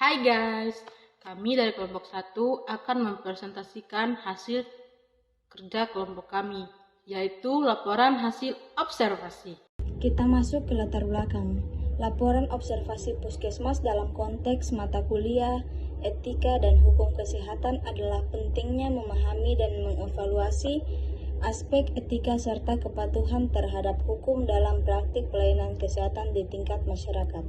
Hai guys, kami dari kelompok 1 akan mempresentasikan hasil kerja kelompok kami, yaitu laporan hasil observasi. Kita masuk ke latar belakang. Laporan observasi Puskesmas dalam konteks mata kuliah, etika, dan hukum kesehatan adalah pentingnya memahami dan mengevaluasi aspek etika serta kepatuhan terhadap hukum dalam praktik pelayanan kesehatan di tingkat masyarakat.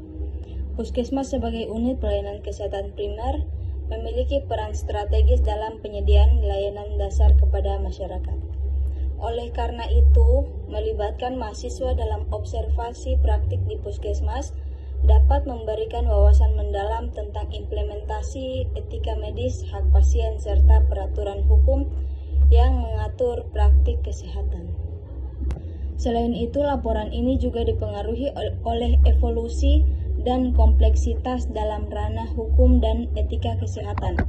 Puskesmas sebagai unit pelayanan kesehatan primer memiliki peran strategis dalam penyediaan layanan dasar kepada masyarakat. Oleh karena itu, melibatkan mahasiswa dalam observasi praktik di Puskesmas dapat memberikan wawasan mendalam tentang implementasi etika medis, hak pasien, serta peraturan hukum yang mengatur praktik kesehatan. Selain itu, laporan ini juga dipengaruhi oleh evolusi dan kompleksitas dalam ranah hukum dan etika kesehatan.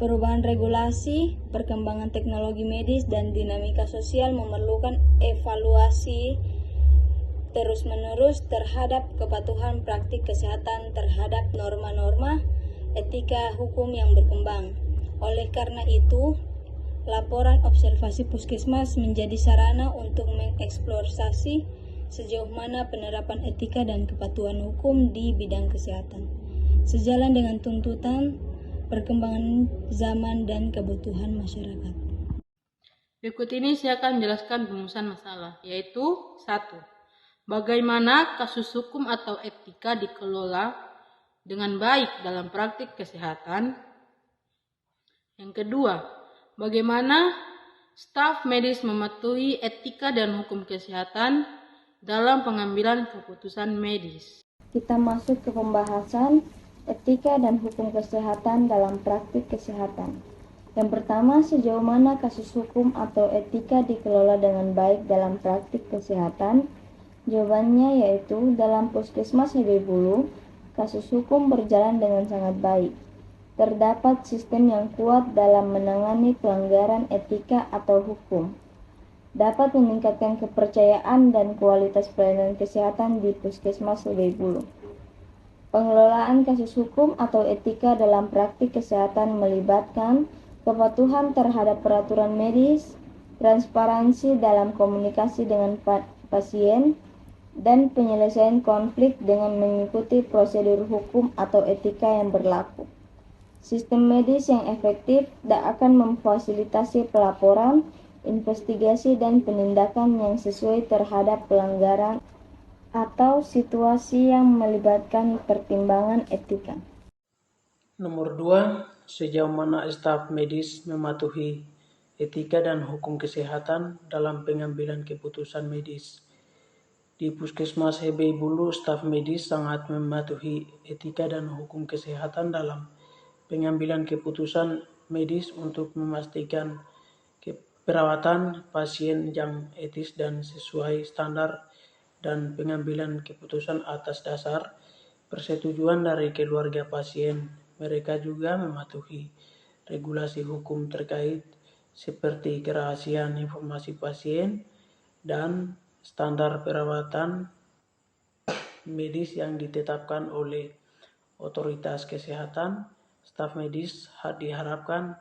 Perubahan regulasi, perkembangan teknologi medis, dan dinamika sosial memerlukan evaluasi terus-menerus terhadap kepatuhan praktik kesehatan terhadap norma-norma etika hukum yang berkembang. Oleh karena itu, laporan observasi Puskesmas menjadi sarana untuk mengeksplorasi sejauh mana penerapan etika dan kepatuhan hukum di bidang kesehatan, sejalan dengan tuntutan perkembangan zaman dan kebutuhan masyarakat. Berikut ini saya akan menjelaskan rumusan masalah, yaitu 1. Bagaimana kasus hukum atau etika dikelola dengan baik dalam praktik kesehatan. Yang kedua, bagaimana staf medis mematuhi etika dan hukum kesehatan dalam pengambilan keputusan medis. Kita masuk ke pembahasan etika dan hukum kesehatan dalam praktik kesehatan. Yang pertama, sejauh mana kasus hukum atau etika dikelola dengan baik dalam praktik kesehatan? Jawabannya yaitu dalam Puskesmas Hebei-Bulu, kasus hukum berjalan dengan sangat baik. Terdapat sistem yang kuat dalam menangani pelanggaran etika atau hukum. Dapat meningkatkan kepercayaan dan kualitas pelayanan kesehatan di Puskesmas Hebei-Bulu. Pengelolaan kasus hukum atau etika dalam praktik kesehatan melibatkan kepatuhan terhadap peraturan medis, transparansi dalam komunikasi dengan pasien, dan penyelesaian konflik dengan mengikuti prosedur hukum atau etika yang berlaku. Sistem medis yang efektif akan memfasilitasi pelaporan, investigasi, dan penindakan yang sesuai terhadap pelanggaran atau situasi yang melibatkan pertimbangan etika. Nomor 2, sejauh mana staf medis mematuhi etika dan hukum kesehatan dalam pengambilan keputusan medis. Di Puskesmas Hebei-Bulu, staf medis sangat mematuhi etika dan hukum kesehatan dalam pengambilan keputusan medis untuk memastikan perawatan pasien yang etis dan sesuai standar dan pengambilan keputusan atas dasar persetujuan dari keluarga pasien. Mereka juga mematuhi regulasi hukum terkait seperti kerahasiaan informasi pasien dan standar perawatan medis yang ditetapkan oleh otoritas kesehatan. Staf medis diharapkan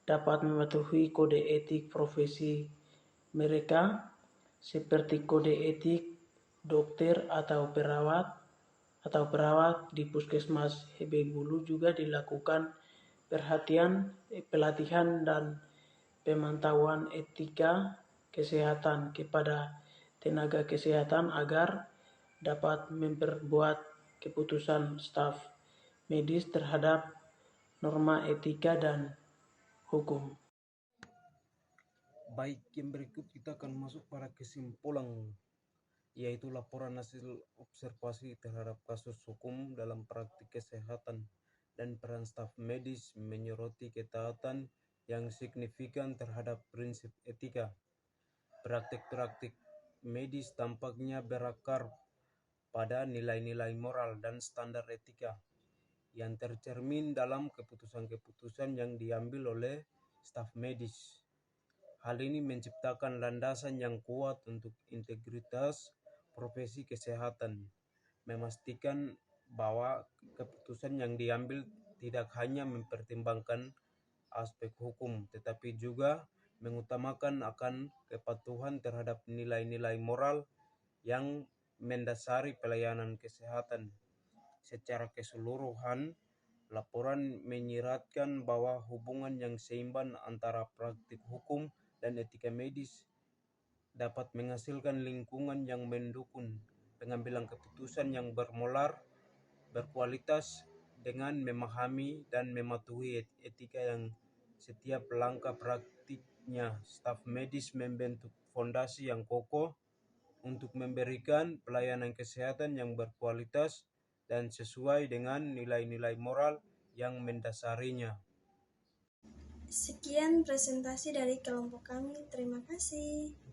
dapat mematuhi kode etik profesi mereka seperti kode etik dokter atau perawat. Di Puskesmas Hebei-Bulu juga dilakukan pelatihan dan pemantauan etika kesehatan kepada tenaga kesehatan agar dapat memperbuat keputusan staf medis terhadap norma etika dan hukum. Baik, yang berikut kita akan masuk pada kesimpulan, yaitu laporan hasil observasi terhadap kasus hukum dalam praktik kesehatan dan peran staf medis menyoroti ketaatan yang signifikan terhadap prinsip etika. Praktik-praktik medis tampaknya berakar pada nilai-nilai moral dan standar etika yang tercermin dalam keputusan-keputusan yang diambil oleh staf medis. Hal ini menciptakan landasan yang kuat untuk integritas profesi kesehatan, memastikan bahwa keputusan yang diambil tidak hanya mempertimbangkan aspek hukum, tetapi juga mengutamakan akan kepatuhan terhadap nilai-nilai moral yang mendasari pelayanan kesehatan. Secara keseluruhan, laporan menyiratkan bahwa hubungan yang seimbang antara praktik hukum dan etika medis dapat menghasilkan lingkungan yang mendukung pengambilan keputusan yang berkualitas dengan memahami dan mematuhi etika yang setiap langkah praktiknya. Staf medis membentuk fondasi yang kokoh untuk memberikan pelayanan kesehatan yang berkualitas dan sesuai dengan nilai-nilai moral yang mendasarinya. Sekian presentasi dari kelompok kami. Terima kasih.